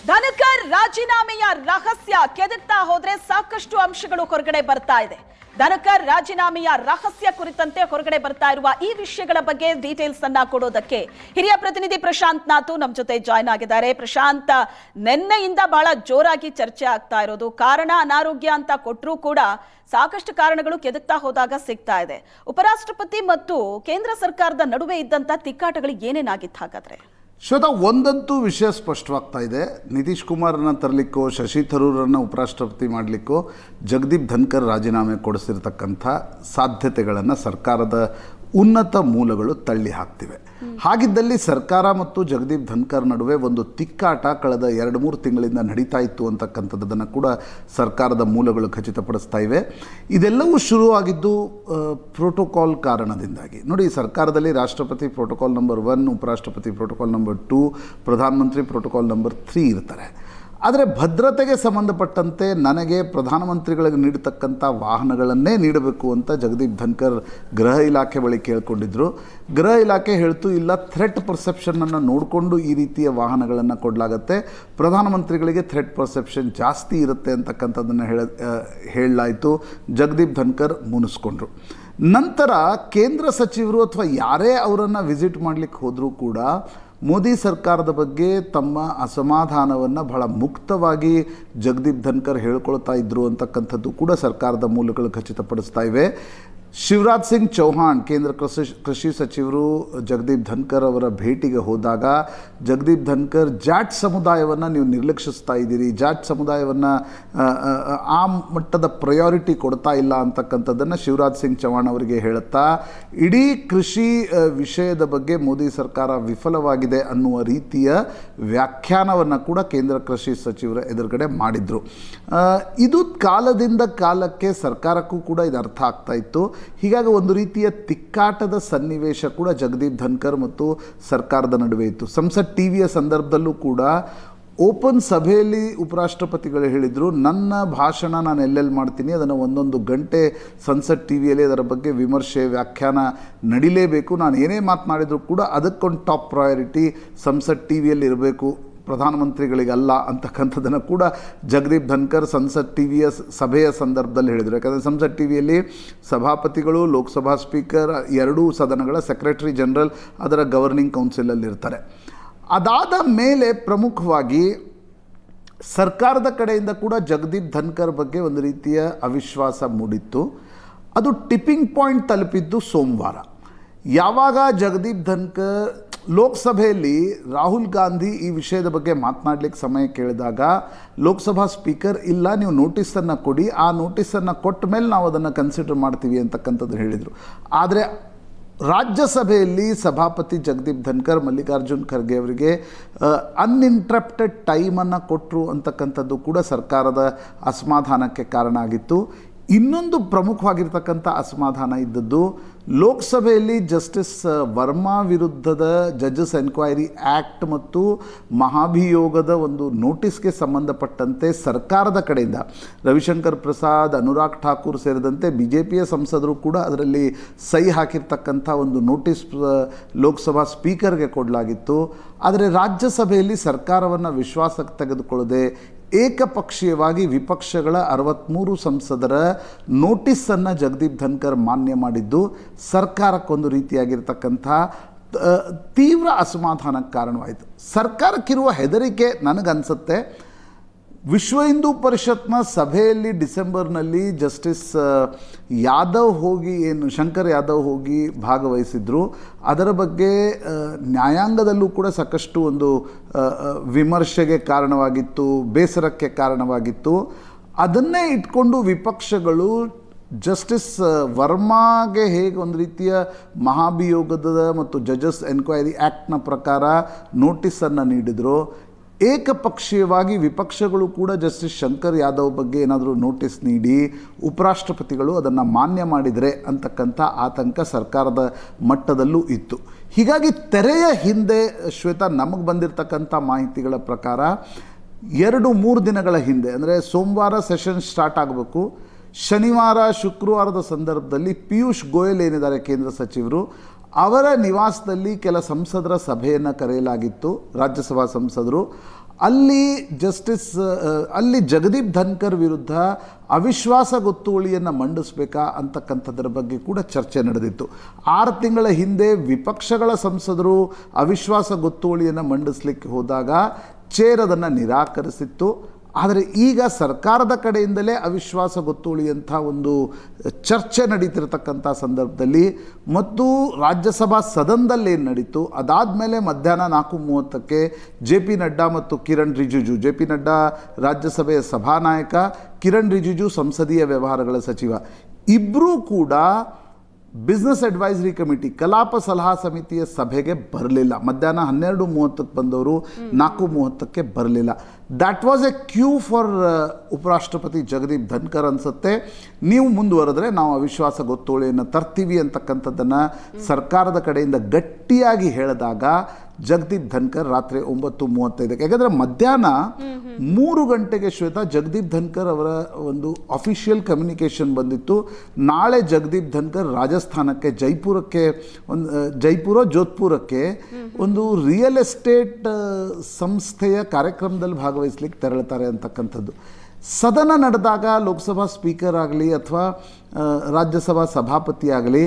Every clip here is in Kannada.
ಧನಕರ್ ರಾಜೀನಾಮೆಯ ರಹಸ್ಯ ಕೆದಕ್ತಾ ಹೋದ್ರೆ ಸಾಕಷ್ಟು ಅಂಶಗಳು ಹೊರಗಡೆ ಬರ್ತಾ ಇದೆ. ಧನಕರ್ ರಾಜೀನಾಮೆಯ ರಹಸ್ಯ ಕುರಿತಂತೆ ಹೊರಗಡೆ ಬರ್ತಾ ಇರುವ ಈ ವಿಷಯಗಳ ಬಗ್ಗೆ ಡೀಟೇಲ್ಸ್ ಅನ್ನ ಕೊಡೋದಕ್ಕೆ ಹಿರಿಯ ಪ್ರತಿನಿಧಿ ಪ್ರಶಾಂತ್ ನಾಥು ನಮ್ಮ ಜೊತೆ ಜಾಯ್ನ್ ಆಗಿದ್ದಾರೆ. ಪ್ರಶಾಂತ್, ನಿನ್ನೆಯಿಂದ ಬಹಳ ಜೋರಾಗಿ ಚರ್ಚೆ ಆಗ್ತಾ ಇರೋದು, ಕಾರಣ ಅನಾರೋಗ್ಯ ಅಂತ ಕೊಟ್ಟರೂ ಕೂಡ ಸಾಕಷ್ಟು ಕಾರಣಗಳು ಕೆದಕ್ತಾ ಹೋದಾಗ ಸಿಗ್ತಾ ಇದೆ. ಉಪರಾಷ್ಟ್ರಪತಿ ಮತ್ತು ಕೇಂದ್ರ ಸರ್ಕಾರದ ನಡುವೆ ಇದ್ದಂತ ತಿಕ್ಕಾಟಗಳು ಏನೇನಾಗಿತ್ತು ಹಾಗಾದ್ರೆ? ಶ್ವೇತಾ, ಒಂದಂತೂ ವಿಷಯ ಸ್ಪಷ್ಟವಾಗ್ತಾ ಇದೆ. ನಿತೀಶ್ ಕುಮಾರನ್ನ ತರಲಿಕ್ಕೋ, ಶಶಿ ಥರೂರನ್ನು ಉಪರಾಷ್ಟ್ರಪತಿ ಮಾಡಲಿಕ್ಕೋ ಜಗದೀಪ್ ಧನ್ಕರ್ ರಾಜೀನಾಮೆ ಕೊಡಿಸಿರ್ತಕ್ಕಂಥ ಸಾಧ್ಯತೆಗಳನ್ನು ಸರ್ಕಾರದ ಉನ್ನತ ಮೂಲಗಳು ತಳ್ಳಿ ಹಾಕ್ತಿವೆ. ಹಾಗಿದ್ದಲ್ಲಿ ಸರ್ಕಾರ ಮತ್ತು ಜಗದೀಪ್ ಧನ್ಕರ್ ನಡುವೆ ಒಂದು ತಿಕ್ಕಾಟ ಕಳೆದ 2-3 ತಿಂಗಳಿಂದ ನಡೀತಾ ಇತ್ತು ಅಂತಕ್ಕಂಥದ್ದನ್ನು ಕೂಡ ಸರ್ಕಾರದ ಮೂಲಗಳು ಖಚಿತಪಡಿಸ್ತಾ ಇವೆ. ಇದೆಲ್ಲವೂ ಶುರುವಾಗಿದ್ದು ಪ್ರೋಟೋಕಾಲ್ ಕಾರಣದಿಂದಾಗಿ. ನೋಡಿ, ಸರ್ಕಾರದಲ್ಲಿ ರಾಷ್ಟ್ರಪತಿ ಪ್ರೋಟೋಕಾಲ್ ನಂಬರ್ 1, ಉಪರಾಷ್ಟ್ರಪತಿ ಪ್ರೋಟೋಕಾಲ್ ನಂಬರ್ 2, ಪ್ರಧಾನಮಂತ್ರಿ ಪ್ರೋಟೋಕಾಲ್ ನಂಬರ್ 3 ಇರ್ತಾರೆ. ಆದರೆ ಭದ್ರತೆಗೆ ಸಂಬಂಧಪಟ್ಟಂತೆ ನನಗೆ ಪ್ರಧಾನಮಂತ್ರಿಗಳಿಗೆ ನೀಡತಕ್ಕಂಥ ವಾಹನಗಳನ್ನೇ ನೀಡಬೇಕು ಅಂತ ಜಗದೀಪ್ ಧನ್ಕರ್ ಗೃಹ ಇಲಾಖೆ ಬಳಿ ಕೇಳ್ಕೊಂಡಿದ್ರು. ಗೃಹ ಇಲಾಖೆ ಹೇಳ್ತು, ಇಲ್ಲ, ಥ್ರೆಟ್ ಪರ್ಸೆಪ್ಷನನ್ನು ನೋಡಿಕೊಂಡು ಈ ರೀತಿಯ ವಾಹನಗಳನ್ನು ಕೊಡಲಾಗತ್ತೆ, ಪ್ರಧಾನಮಂತ್ರಿಗಳಿಗೆ ಥ್ರೆಟ್ ಪರ್ಸೆಪ್ಷನ್ ಜಾಸ್ತಿ ಇರುತ್ತೆ ಅಂತಕ್ಕಂಥದ್ದನ್ನು ಹೇಳಲಾಯಿತು. ಜಗದೀಪ್ ಧನ್ಕರ್ ಮುನಿಸ್ಕೊಂಡ್ರು. ನಂತರ ಕೇಂದ್ರ ಸಚಿವರು ಅಥವಾ ಯಾರೇ ಅವರನ್ನು ವಿಸಿಟ್ ಮಾಡಲಿಕ್ಕೆ ಹೋದರೂ ಕೂಡ ಮೋದಿ ಸರ್ಕಾರದ ಬಗ್ಗೆ ತಮ್ಮ ಅಸಮಾಧಾನವನ್ನು ಬಹಳ ಮುಕ್ತವಾಗಿ ಜಗದೀಪ್ ಧನ್ಕರ್ ಹೇಳ್ಕೊಳ್ತಾ ಇದ್ದರು ಅಂತಕ್ಕಂಥದ್ದು ಕೂಡ ಸರ್ಕಾರದ ಮೂಲಗಳು ಖಚಿತಪಡಿಸ್ತಾ ಇವೆ. ಶಿವರಾಜ್ ಸಿಂಗ್ ಚೌಹಾಣ್ ಕೇಂದ್ರ ಕೃಷಿ ಸಚಿವರು ಜಗದೀಪ್ ಧನ್ಕರ್ ಅವರ ಭೇಟಿಗೆ ಹೋದಾಗ ಜಗದೀಪ್ ಧನ್ಕರ್ ಜಾಟ್ ಸಮುದಾಯವನ್ನು ನೀವು ನಿರ್ಲಕ್ಷಿಸ್ತಾ ಇದ್ದೀರಿ, ಜಾಟ್ ಸಮುದಾಯವನ್ನು ಆ ಮಟ್ಟದ ಪ್ರಯಾರಿಟಿ ಕೊಡ್ತಾ ಇಲ್ಲ ಅಂತಕ್ಕಂಥದ್ದನ್ನು ಶಿವರಾಜ್ ಸಿಂಗ್ ಚೌಹಾಣ್ ಅವರಿಗೆ ಹೇಳುತ್ತಾ ಇಡೀ ಕೃಷಿ ವಿಷಯದ ಬಗ್ಗೆ ಮೋದಿ ಸರ್ಕಾರ ವಿಫಲವಾಗಿದೆ ಅನ್ನುವ ರೀತಿಯ ವ್ಯಾಖ್ಯಾನವನ್ನು ಕೂಡ ಕೇಂದ್ರ ಕೃಷಿ ಸಚಿವರ ಎದುರುಗಡೆ ಮಾಡಿದರು. ಇದು ಕಾಲದಿಂದ ಕಾಲಕ್ಕೆ ಸರ್ಕಾರಕ್ಕೂ ಕೂಡ ಇದು ಅರ್ಥ ಆಗ್ತಾ ಇತ್ತು. ಹೀಗಾಗಿ ಒಂದು ರೀತಿಯ ತಿಕ್ಕಾಟದ ಸನ್ನಿವೇಶ ಕೂಡ ಜಗದೀಪ್ ಧನ್ಕರ್ ಮತ್ತು ಸರ್ಕಾರದ ನಡುವೆ ಇತ್ತು. ಸಂಸತ್ ಟಿವಿಯ ಸಂದರ್ಭದಲ್ಲೂ ಕೂಡ ಓಪನ್ ಸಭೆಯಲ್ಲಿ ಉಪರಾಷ್ಟ್ರಪತಿಗಳು ಹೇಳಿದರು, ನನ್ನ ಭಾಷಣ ನಾನು ಎಲ್ಲೆಲ್ಲಿ ಮಾಡ್ತೀನಿ ಅದನ್ನು 1 ಗಂಟೆ ಸಂಸತ್ ಟಿವಿಯಲ್ಲಿ ಅದರ ಬಗ್ಗೆ ವಿಮರ್ಶೆ ವ್ಯಾಖ್ಯಾನ ನಡಿಲೇಬೇಕು, ನಾನು ಏನೇ ಮಾತನಾಡಿದರೂ ಕೂಡ ಅದಕ್ಕೊಂದು ಟಾಪ್ ಪ್ರಯಾರಿಟಿ ಸಂಸತ್ ಟಿವಿಯಲ್ಲಿ ಇರಬೇಕು, ಪ್ರಧಾನಮಂತ್ರಿಗಳಿಗಲ್ಲ ಅಂತಕ್ಕಂಥದ್ದನ್ನು ಕೂಡ ಜಗದೀಪ್ ಧನ್ಕರ್ ಸಂಸತ್ ಟಿವಿಯ ಸಭೆಯ ಸಂದರ್ಭದಲ್ಲಿ ಹೇಳಿದರು. ಯಾಕಂದರೆ ಸಂಸತ್ ಟಿವಿಯಲ್ಲಿ ಸಭಾಪತಿಗಳು, ಲೋಕಸಭಾ ಸ್ಪೀಕರ್, 2 ಸದನಗಳ ಸೆಕ್ರೆಟರಿ ಜನರಲ್ ಅದರ ಗವರ್ನಿಂಗ್ ಕೌನ್ಸಿಲಲ್ಲಿ ಇರ್ತಾರೆ. ಅದಾದ ಮೇಲೆ ಪ್ರಮುಖವಾಗಿ ಸರ್ಕಾರದ ಕಡೆಯಿಂದ ಕೂಡ ಜಗದೀಪ್ ಧನ್ಕರ್ ಬಗ್ಗೆ ಒಂದು ರೀತಿಯ ಅವಿಶ್ವಾಸ ಮೂಡಿತ್ತು. ಅದು ಟಿಪ್ಪಿಂಗ್ ಪಾಯಿಂಟ್ ತಲುಪಿದ್ದು ಸೋಮವಾರ. ಯಾವಾಗ ಜಗದೀಪ್ ಧನ್ಕರ್ ಲೋಕಸಭೆಯಲ್ಲಿ ರಾಹುಲ್ ಗಾಂಧಿ ಈ ವಿಷಯದ ಬಗ್ಗೆ ಮಾತನಾಡಲಿಕ್ಕೆ ಸಮಯ ಕೇಳಿದಾಗ ಲೋಕಸಭಾ ಸ್ಪೀಕರ್, ಇಲ್ಲ, ನೀವು ನೋಟಿಸನ್ನು ಕೊಡಿ, ಆ ನೋಟಿಸನ್ನು ಕೊಟ್ಟ ಮೇಲೆ ನಾವು ಅದನ್ನು ಕನ್ಸಿಡರ್ ಮಾಡ್ತೀವಿ ಅಂತಕ್ಕಂಥದ್ದು ಹೇಳಿದರು. ಆದರೆ ರಾಜ್ಯಸಭೆಯಲ್ಲಿ ಸಭಾಪತಿ ಜಗದೀಪ್ ಧನ್ಕರ್ ಮಲ್ಲಿಕಾರ್ಜುನ್ ಖರ್ಗೆ ಅವರಿಗೆ ಅನ್ಇಂಟ್ರಪ್ಟೆಡ್ ಟೈಮನ್ನು ಕೊಟ್ಟರು ಅಂತಕ್ಕಂಥದ್ದು ಕೂಡ ಸರ್ಕಾರದ ಅಸಮಾಧಾನಕ್ಕೆ ಕಾರಣ ಆಗಿತ್ತು. ಇನ್ನೊಂದು ಪ್ರಮುಖವಾಗಿರ್ತಕ್ಕಂಥ ಅಸಮಾಧಾನ ಇದ್ದದ್ದು ಲೋಕಸಭೆಯಲ್ಲಿ ಜಸ್ಟಿಸ್ ವರ್ಮಾ ವಿರುದ್ಧದ ಜಡ್ಜಸ್ ಎನ್ಕ್ವೈರಿ ಆ್ಯಕ್ಟ್ ಮತ್ತು ಮಹಾಭಿಯೋಗದ ಒಂದು ನೋಟಿಸ್ಗೆ ಸಂಬಂಧಪಟ್ಟಂತೆ ಸರ್ಕಾರದ ಕಡೆಯಿಂದ ರವಿಶಂಕರ್ ಪ್ರಸಾದ್, ಅನುರಾಗ್ ಠಾಕೂರ್ ಸೇರಿದಂತೆ BJPಯ ಸಂಸದರು ಕೂಡ ಅದರಲ್ಲಿ ಸಹಿ ಹಾಕಿರ್ತಕ್ಕಂಥ ಒಂದು ನೋಟಿಸ್ ಲೋಕಸಭಾ ಸ್ಪೀಕರ್ಗೆ ಕೊಡಲಾಗಿತ್ತು. ಆದರೆ ರಾಜ್ಯಸಭೆಯಲ್ಲಿ ಸರ್ಕಾರವನ್ನು ವಿಶ್ವಾಸಕ್ಕೆ ತೆಗೆದುಕೊಳ್ಳದೆ ಏಕಪಕ್ಷೀಯವಾಗಿ ವಿಪಕ್ಷಗಳ 63 ಸಂಸದರ ನೋಟಿಸನ್ನು ಜಗದೀಪ್ ಧನ್ಕರ್ ಮಾನ್ಯ ಮಾಡಿದ್ದು ಸರ್ಕಾರಕ್ಕೊಂದು ರೀತಿಯಾಗಿರ್ತಕ್ಕಂಥ ತೀವ್ರ ಅಸಮಾಧಾನಕ್ಕೆ ಕಾರಣವಾಯಿತು. ಸರ್ಕಾರಕ್ಕಿರುವ ಹೆದರಿಕೆ ನನಗನ್ಸುತ್ತೆ, ವಿಶ್ವ ಹಿಂದೂ ಪರಿಷತ್ನ ಸಭೆಯಲ್ಲಿ ಡಿಸೆಂಬರ್ನಲ್ಲಿ ಜಸ್ಟಿಸ್ ಯಾದವ್ ಹೋಗಿ ಶಂಕರ್ ಯಾದವ್ ಹೋಗಿ ಭಾಗವಹಿಸಿದ್ರು. ಅದರ ಬಗ್ಗೆ ನ್ಯಾಯಾಂಗದಲ್ಲೂ ಕೂಡ ಸಾಕಷ್ಟು ಒಂದು ವಿಮರ್ಶೆಗೆ ಕಾರಣವಾಗಿತ್ತು, ಬೇಸರಕ್ಕೆ ಕಾರಣವಾಗಿತ್ತು. ಅದನ್ನೇ ಇಟ್ಕೊಂಡು ವಿಪಕ್ಷಗಳು ಜಸ್ಟಿಸ್ ವರ್ಮಾಗೆ ಹೇಗೆ ಒಂದು ರೀತಿಯ ಮಹಾಭಿಯೋಗದ ಮತ್ತು ಜಡ್ಜಸ್ ಎನ್ಕ್ವೈರಿ ಆ್ಯಕ್ಟ್ನ ಪ್ರಕಾರ ನೋಟಿಸನ್ನು ನೀಡಿದ್ರು, ಏಕಪಕ್ಷೀಯವಾಗಿ ವಿಪಕ್ಷಗಳು ಕೂಡ ಜಸ್ಟಿಸ್ ಶಂಕರ್ ಯಾದವ್ ಬಗ್ಗೆ ಏನಾದರೂ ನೋಟಿಸ್ ನೀಡಿ ಉಪರಾಷ್ಟ್ರಪತಿಗಳು ಅದನ್ನು ಮಾನ್ಯ ಮಾಡಿದರೆ ಅಂತಕ್ಕಂಥ ಆತಂಕ ಸರ್ಕಾರದ ಮಟ್ಟದಲ್ಲೂ ಇತ್ತು. ಹೀಗಾಗಿ ತೆರೆಯ ಹಿಂದೆ ಶ್ವೇತಾ, ನಮಗೆ ಬಂದಿರತಕ್ಕಂಥ ಮಾಹಿತಿಗಳ ಪ್ರಕಾರ 2-3 ದಿನಗಳ ಹಿಂದೆ, ಅಂದರೆ ಸೋಮವಾರ ಸೆಷನ್ ಸ್ಟಾರ್ಟ್ ಆಗಬೇಕು, ಶನಿವಾರ ಶುಕ್ರವಾರದ ಸಂದರ್ಭದಲ್ಲಿ ಪಿಯೂಷ್ ಗೋಯಲ್ ಏನಿದ್ದಾರೆ ಕೇಂದ್ರ ಸಚಿವರು, ಅವರ ನಿವಾಸದಲ್ಲಿ ಕೆಲ ಸಂಸದರ ಸಭೆಯನ್ನು ಕರೆಯಲಾಗಿತ್ತು, ರಾಜ್ಯಸಭಾ ಸಂಸದರು. ಅಲ್ಲಿ ಜಗದೀಪ್ ಧನ್ಕರ್ ವಿರುದ್ಧ ಅವಿಶ್ವಾಸ ಗೊತ್ತುವಳಿಯನ್ನು ಮಂಡಿಸಬೇಕಾ ಅಂತಕ್ಕಂಥದ್ರ ಬಗ್ಗೆ ಕೂಡ ಚರ್ಚೆ ನಡೆದಿತ್ತು. 6 ತಿಂಗಳ ಹಿಂದೆ ವಿಪಕ್ಷಗಳ ಸಂಸದರು ಅವಿಶ್ವಾಸ ಗೊತ್ತುವಳಿಯನ್ನು ಮಂಡಿಸಲಿಕ್ಕೆ ಹೋದಾಗ ಚೇರ್ ಅದನ್ನು ನಿರಾಕರಿಸಿತ್ತು. ಆದರೆ ಈಗ ಸರ್ಕಾರದ ಕಡೆಯಿಂದಲೇ ಅವಿಶ್ವಾಸ ಗೊತ್ತುವಳಿಯಂಥ ಒಂದು ಚರ್ಚೆ ನಡೀತಿರ್ತಕ್ಕಂಥ ಸಂದರ್ಭದಲ್ಲಿ ಮತ್ತು ರಾಜ್ಯಸಭಾ ಸದನದಲ್ಲಿ ಏನು ನಡೀತು, ಅದಾದಮೇಲೆ ಮಧ್ಯಾಹ್ನ 4:30ಕ್ಕೆ JP ನಡ್ಡಾ ಮತ್ತು ಕಿರಣ್ ರಿಜಿಜು, JP ನಡ್ಡಾ ರಾಜ್ಯಸಭೆಯ ಸಭಾನಾಯಕ, ಕಿರಣ್ ರಿಜಿಜು ಸಂಸದೀಯ ವ್ಯವಹಾರಗಳ ಸಚಿವ, ಇಬ್ಬರೂ ಕೂಡ ಬಿಸ್ನೆಸ್ ಅಡ್ವೈಸರಿ ಕಮಿಟಿ ಕಲಾಪ ಸಲಹಾ ಸಮಿತಿಯ ಸಭೆಗೆ ಬರಲಿಲ್ಲ. ಮಧ್ಯಾಹ್ನ 12:30ಕ್ಕೆ ಬಂದವರು 4:30ಕ್ಕೆ ಬರಲಿಲ್ಲ. That was a cue for ಉಪರಾಷ್ಟ್ರಪತಿ ಜಗದೀಪ್ ಧನ್ಕರ್ ಅನಿಸುತ್ತೆ. ನೀವು ಮುಂದುವರೆದ್ರೆ ನಾವು ಅವಿಶ್ವಾಸ ಗೊತ್ತುವಳಿಯನ್ನು ತರ್ತೀವಿ ಅಂತಕ್ಕಂಥದ್ದನ್ನು ಸರ್ಕಾರದ ಕಡೆಯಿಂದ ಗಟ್ಟಿಯಾಗಿ ಹೇಳಿದಾಗ ಜಗದೀಪ್ ಧನ್ಕರ್ ರಾತ್ರಿ 9:35ಕ್ಕೆ, ಯಾಕಂದರೆ ಮಧ್ಯಾಹ್ನ 3 ಗಂಟೆಗೆ ಶ್ವೇತಾ ಜಗದೀಪ್ ಧನ್ಕರ್ ಅವರ ಒಂದು ಅಫಿಷಿಯಲ್ ಕಮ್ಯುನಿಕೇಷನ್ ಬಂದಿತ್ತು. ನಾಳೆ ಜಗದೀಪ್ ಧನ್ಕರ್ ರಾಜಸ್ಥಾನಕ್ಕೆ ಜೋಧ್ಪುರಕ್ಕೆ ಒಂದು ರಿಯಲ್ ಎಸ್ಟೇಟ್ ಸಂಸ್ಥೆಯ ಕಾರ್ಯಕ್ರಮದಲ್ಲಿ ಭಾಗವಹಿಸ್ಲಿಕ್ಕೆ ತೆರಳುತ್ತಾರೆ ಅಂತಕ್ಕಂಥದ್ದು. ಸದನ ನಡೆದಾಗ ಲೋಕಸಭಾ ಸ್ಪೀಕರ್ ಆಗಲಿ ಅಥವಾ ರಾಜ್ಯಸಭಾ ಸಭಾಪತಿ ಆಗಲಿ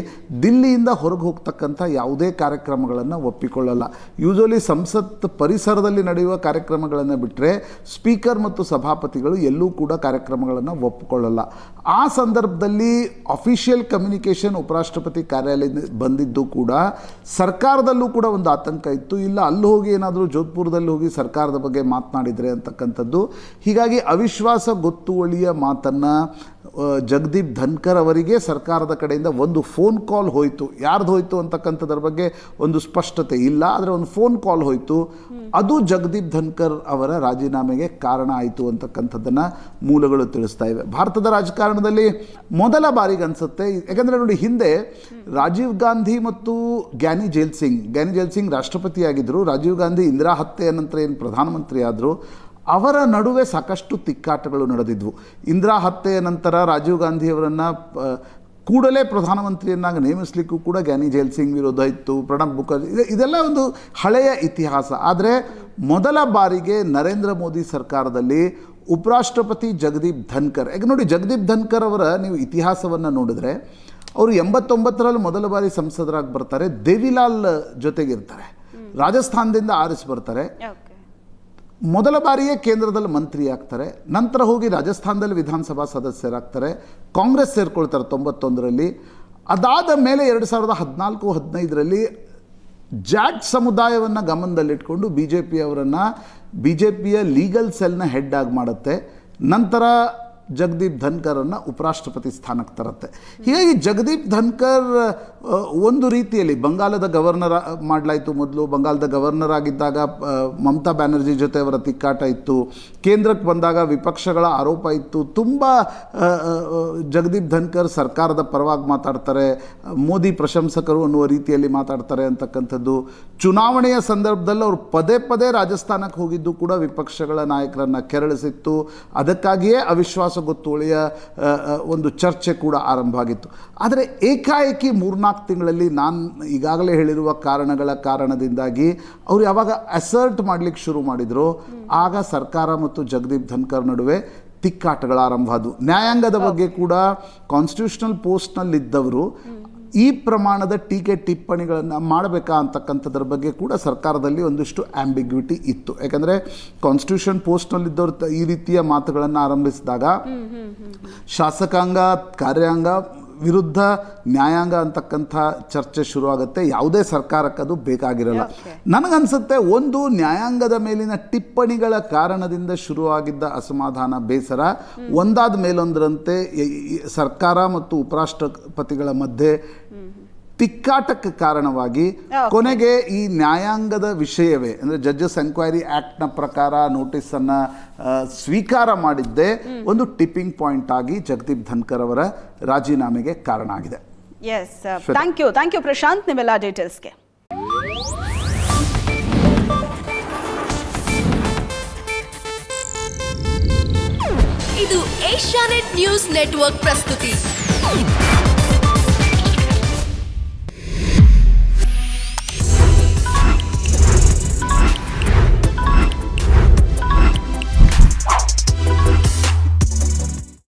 ದಿಲ್ಲಿಯಿಂದ ಹೊರಗೆ ಹೋಗ್ತಕ್ಕಂಥ ಯಾವುದೇ ಕಾರ್ಯಕ್ರಮಗಳನ್ನು ಒಪ್ಪಿಕೊಳ್ಳಲ್ಲ. ಯೂಶಲಿ ಸಂಸತ್ ಪರಿಸರದಲ್ಲಿ ನಡೆಯುವ ಕಾರ್ಯಕ್ರಮಗಳನ್ನು ಬಿಟ್ಟರೆ ಸ್ಪೀಕರ್ ಮತ್ತು ಸಭಾಪತಿಗಳು ಎಲ್ಲೂ ಕೂಡ ಕಾರ್ಯಕ್ರಮಗಳನ್ನು ಒಪ್ಪಿಕೊಳ್ಳಲ್ಲ. ಆ ಸಂದರ್ಭದಲ್ಲಿ ಅಫಿಷಿಯಲ್ ಕಮ್ಯುನಿಕೇಷನ್ ಉಪರಾಷ್ಟ್ರಪತಿ ಕಾರ್ಯಾಲಯದಿಂದ ಬಂದಿದ್ದು ಕೂಡ ಸರ್ಕಾರದಲ್ಲೂ ಕೂಡ ಒಂದು ಆತಂಕ ಇತ್ತು. ಇಲ್ಲ ಅಲ್ಲಿ ಹೋಗಿ ಏನಾದರೂ ಜೋಧ್ಪುರದಲ್ಲಿ ಹೋಗಿ ಸರ್ಕಾರದ ಬಗ್ಗೆ ಮಾತನಾಡಿದರೆ ಅಂತಕ್ಕಂಥದ್ದು. ಹೀಗಾಗಿ ಅವಿಶ್ವಾಸ ಗೊತ್ತುವಳಿಯ ಮಾತನ್ನು ಜಗದೀಪ್ ಧನ್ಕರ್ ಅವರಿಗೆ ಸರ್ಕಾರದ ಕಡೆಯಿಂದ ಒಂದು ಫೋನ್ ಕಾಲ್ ಹೋಯಿತು. ಯಾರ್ದು ಹೋಯಿತು ಅಂತಕ್ಕಂಥದ್ರ ಬಗ್ಗೆ ಒಂದು ಸ್ಪಷ್ಟತೆ ಇಲ್ಲ, ಆದರೆ ಒಂದು ಫೋನ್ ಕಾಲ್ ಹೋಯಿತು. ಅದು ಜಗದೀಪ್ ಧನ್ಕರ್ ಅವರ ರಾಜೀನಾಮೆಗೆ ಕಾರಣ ಆಯಿತು ಅಂತಕ್ಕಂಥದ್ದನ್ನು ಮೂಲಗಳು ತಿಳಿಸ್ತಾ ಇವೆ. ಭಾರತದ ರಾಜಕಾರಣದಲ್ಲಿ ಮೊದಲ ಬಾರಿಗೆ ಅನಿಸುತ್ತೆ, ಯಾಕಂದರೆ ನೋಡಿ ಹಿಂದೆ ರಾಜೀವ್ ಗಾಂಧಿ ಮತ್ತು ಗ್ಯಾನಿ ಜೈಲ್ ಸಿಂಗ್ ರಾಷ್ಟ್ರಪತಿಯಾಗಿದ್ದರು. ರಾಜೀವ್ ಗಾಂಧಿ ಇಂದಿರಾ ಹತ್ಯೆಯ ನಂತರ ಏನು ಪ್ರಧಾನಮಂತ್ರಿ ಆದರು, ಅವರ ನಡುವೆ ಸಾಕಷ್ಟು ತಿಕ್ಕಾಟಗಳು ನಡೆದಿದ್ವು. ಇಂದಿರಾ ಹತ್ಯೆಯ ನಂತರ ರಾಜೀವ್ ಗಾಂಧಿಯವರನ್ನು ಕೂಡಲೇ ಪ್ರಧಾನಮಂತ್ರಿಯನ್ನಾಗಿ ನೇಮಿಸಲಿಕ್ಕೂ ಕೂಡ ಗ್ಯಾನಿ ಜೈಲ್ ಸಿಂಗ್ ವಿರೋಧ ಇತ್ತು, ಪ್ರಣಬ್ ಮುಖರ್ಜಿ, ಇದೆಲ್ಲ ಒಂದು ಹಳೆಯ ಇತಿಹಾಸ. ಆದರೆ ಮೊದಲ ಬಾರಿಗೆ ನರೇಂದ್ರ ಮೋದಿ ಸರ್ಕಾರದಲ್ಲಿ ಉಪರಾಷ್ಟ್ರಪತಿ ಜಗದೀಪ್ ಧನ್ಕರ್, ಯಾಕೆ ನೋಡಿ ಜಗದೀಪ್ ಧನ್ಕರ್ ಅವರ ನೀವು ಇತಿಹಾಸವನ್ನು ನೋಡಿದ್ರೆ ಅವರು 89ರಲ್ಲಿ ಮೊದಲ ಬಾರಿ ಸಂಸದರಾಗಿ ಬರ್ತಾರೆ, ದೇವಿಲಾಲ್ ಜೊತೆಗಿರ್ತಾರೆ, ರಾಜಸ್ಥಾನದಿಂದ ಆರಿಸಿ ಬರ್ತಾರೆ, ಮೊದಲ ಬಾರಿಯೇ ಕೇಂದ್ರದಲ್ಲಿ ಮಂತ್ರಿ ಆಗ್ತಾರೆ, ನಂತರ ಹೋಗಿ ರಾಜಸ್ಥಾನದಲ್ಲಿ ವಿಧಾನಸಭಾ ಸದಸ್ಯರಾಗ್ತಾರೆ, ಕಾಂಗ್ರೆಸ್ ಸೇರ್ಕೊಳ್ತಾರೆ 91ರಲ್ಲಿ. ಅದಾದ ಮೇಲೆ 2014-15ರಲ್ಲಿ ಜಾಟ್ ಸಮುದಾಯವನ್ನು ಗಮನದಲ್ಲಿಟ್ಕೊಂಡು ಬಿ ಜೆ ಪಿಯ ಲೀಗಲ್ ಸೆಲ್ನ ಹೆಡ್ ಆಗಿ ಮಾಡುತ್ತೆ. ನಂತರ ಜಗದೀಪ್ ಧನ್ಕರನ್ನು ಉಪರಾಷ್ಟ್ರಪತಿ ಸ್ಥಾನಕ್ಕೆ ತರುತ್ತೆ. ಹೀಗಾಗಿ ಜಗದೀಪ್ ಧನ್ಕರ್ ಒಂದು ರೀತಿಯಲ್ಲಿ ಬಂಗಾಲದ ಗವರ್ನರ್ ಮಾಡಲಾಯಿತು. ಮೊದಲು ಬಂಗಾಲದ ಗವರ್ನರ್ ಆಗಿದ್ದಾಗ ಮಮತಾ ಬ್ಯಾನರ್ಜಿ ಜೊತೆ ಅವರ ತಿಕ್ಕಾಟ ಇತ್ತು. ಕೇಂದ್ರಕ್ಕೆ ಬಂದಾಗ ವಿಪಕ್ಷಗಳ ಆರೋಪ ಇತ್ತು. ತುಂಬ ಜಗದೀಪ್ ಧನ್ಕರ್ ಸರ್ಕಾರದ ಪರವಾಗಿ ಮಾತಾಡ್ತಾರೆ, ಮೋದಿ ಪ್ರಶಂಸಕರು ಅನ್ನುವ ರೀತಿಯಲ್ಲಿ ಮಾತಾಡ್ತಾರೆ ಅಂತಕ್ಕಂಥದ್ದು. ಚುನಾವಣೆಯ ಸಂದರ್ಭದಲ್ಲಿ ಅವರು ಪದೇ ಪದೇ ರಾಜಸ್ಥಾನಕ್ಕೆ ಹೋಗಿದ್ದು ಕೂಡ ವಿಪಕ್ಷಗಳ ನಾಯಕರನ್ನು ಕೆರಳಿಸಿತ್ತು. ಅದಕ್ಕಾಗಿಯೇ ಅವಿಶ್ವಾಸ ಗೊತ್ತುವಳಿಯ ಒಂದು ಚರ್ಚೆ ಕೂಡ ಆರಂಭ ಆಗಿತ್ತು. ಆದರೆ ಏಕಾಏಕಿ 3-4 ತಿಂಗಳಲ್ಲಿ ನಾನು ಈಗಾಗಲೇ ಹೇಳಿರುವ ಕಾರಣದಿಂದಾಗಿ ಅವರು ಯಾವಾಗ ಅಸರ್ಟ್ ಮಾಡಲಿಕ್ಕೆ ಶುರು ಮಾಡಿದ್ರು, ಆಗ ಸರ್ಕಾರ ಮತ್ತು ಜಗದೀಪ್ ಧನ್ಕರ್ ನಡುವೆ ತಿಕ್ಕಾಟಗಳ ಆರಂಭ ಆದವು. ನ್ಯಾಯಾಂಗದ ಬಗ್ಗೆ ಕೂಡ ಕಾನ್ಸ್ಟಿಟ್ಯೂಷನಲ್ ಪೋಸ್ಟ್ನಲ್ಲಿದ್ದವರು ಈ ಪ್ರಮಾಣದ ಟೀಕೆ ಟಿಪ್ಪಣಿಗಳನ್ನು ಮಾಡಬೇಕಾ ಅಂತಕ್ಕಂಥದ್ರ ಬಗ್ಗೆ ಕೂಡ ಸರ್ಕಾರದಲ್ಲಿ ಒಂದಿಷ್ಟು ಆಂಬಿಗ್ವಿಟಿ ಇತ್ತು. ಯಾಕಂದರೆ ಕಾನ್ಸ್ಟಿಟ್ಯೂಷನ್ ಪೋಸ್ಟ್ನಲ್ಲಿದ್ದವರು ಈ ರೀತಿಯ ಮಾತುಗಳನ್ನು ಆರಂಭಿಸಿದಾಗ ಶಾಸಕಾಂಗ ಕಾರ್ಯಾಂಗ ವಿರುದ್ಧ ನ್ಯಾಯಾಂಗ ಅಂತಕ್ಕಂಥ ಚರ್ಚೆ ಶುರುವಾಗುತ್ತೆ. ಯಾವುದೇ ಸರ್ಕಾರಕ್ಕೆ ಅದು ಬೇಕಾಗಿರಲ್ಲ. ನನಗನ್ಸುತ್ತೆ ಒಂದು ನ್ಯಾಯಾಂಗದ ಮೇಲಿನ ಟಿಪ್ಪಣಿಗಳ ಕಾರಣದಿಂದ ಶುರುವಾಗಿದ್ದ ಅಸಮಾಧಾನ, ಬೇಸರ ಒಂದಾದ ಮೇಲೊಂದರಂತೆ ಸರ್ಕಾರ ಮತ್ತು ಉಪರಾಷ್ಟ್ರಪತಿಗಳ ಮಧ್ಯೆ ತಿಕ್ಕಾಟಕ್ಕೆ ಕಾರಣವಾಗಿ ಕೊನೆಗೆ ಈ ನ್ಯಾಯಾಂಗದ ವಿಷಯವೇ ಅಂದರೆ ಜಡ್ಜಸ್ ಎನ್ಕ್ವೈರಿ ಆ್ಯಕ್ಟ್ನ ಪ್ರಕಾರ ನೋಟಿಸನ್ನು ಸ್ವೀಕಾರ ಮಾಡಿದ್ದೇ ಒಂದು ಟಿಪ್ಪಿಂಗ್ ಪಾಯಿಂಟ್ ಆಗಿ ಜಗದೀಪ್ ಧನ್ಕರ್ ಅವರ ರಾಜೀನಾಮೆಗೆ ಕಾರಣ ಆಗಿದೆ. ಎಸ್, ಥ್ಯಾಂಕ್ ಯು ಪ್ರಶಾಂತ್ ನಿಮ್ಮೆಲ್ಲ ಡೀಟೇಲ್ಸ್ಗೆ. ಇದು ಏಷ್ಯಾನೆಟ್ ನ್ಯೂಸ್ ನೆಟ್ವರ್ಕ್ ಪ್ರಸ್ತುತಿ.